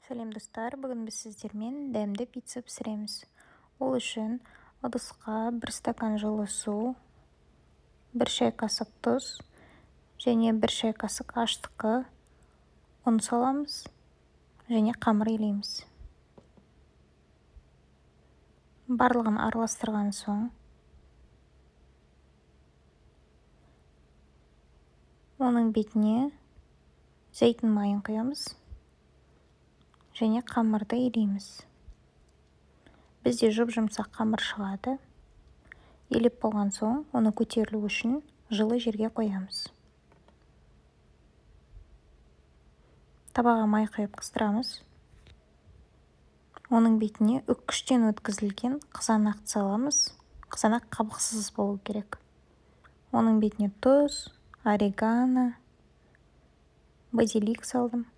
Сәлем достар, бүгін біз сіздермен дәмді пицца пісіреміз. Ол үшін ыдысқа 1 стакан жылы су, 1 шай қасық тұз және 1 шай қасық аштыққа ұн саламыз және қамыр илейміз. Барлығын араластырған соң оның бетіне зәйтүн майын құямыз және қамырды илейміз. Бізде жұп-жұмсақ қамыр шығады. Илеп болған соң, оны көтерілу үшін жылы жерге қоямыз. Табаға май құйып қыздырамыз. Оның бетіне үккіштен өткізілген қызанақты саламыз. Қызанақ қабықсыз болу керек. Оның бетіне тұз, орегано, базилик салдым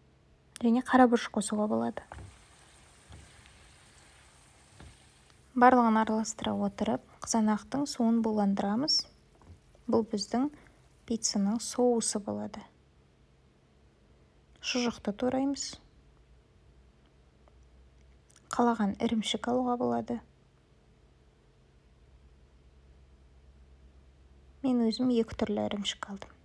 және қара бұрыш қосуға болады. Барлығын араластыра отырып, қызанақтың суын буландырамыз. Бұл біздің пиццаның соусы болады. Шұжықты тураймыз. Қалаған ірімшік алуға болады. Мен өзім 2 түрлі ірімшік алдым.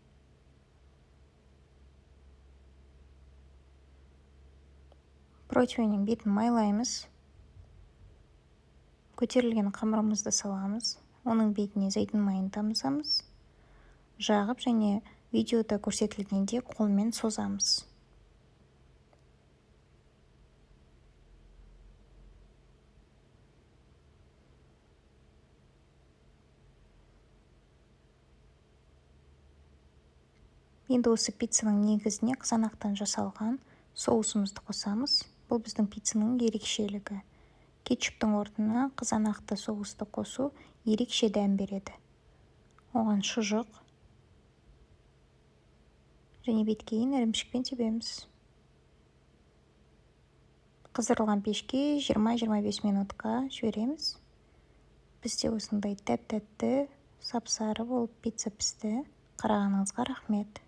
Противенің бетін майлаймыз. Көтерілген қамырымызды саламыз. Оның бетіне зәйтүн майын тамызамыз. Жағып және видеода көрсетілгенде қолмен созамыз. Енді осы пиццаның негізіне қызанақтан жасалған соусымызды қосамыз. Бұл біздің пиццаның ерекшелігі. Кетчуптың орнына қызанақты соусты қосу ерекше дәм береді. Оған шұжық және беткейін ірімшікпен себеміз. Қыздырылған пешке 20-25 минутқа жібереміз. Бізде осындай тәп-тәтті, сап-сары болып пицца пісті. Қарағаныңызға рахмет.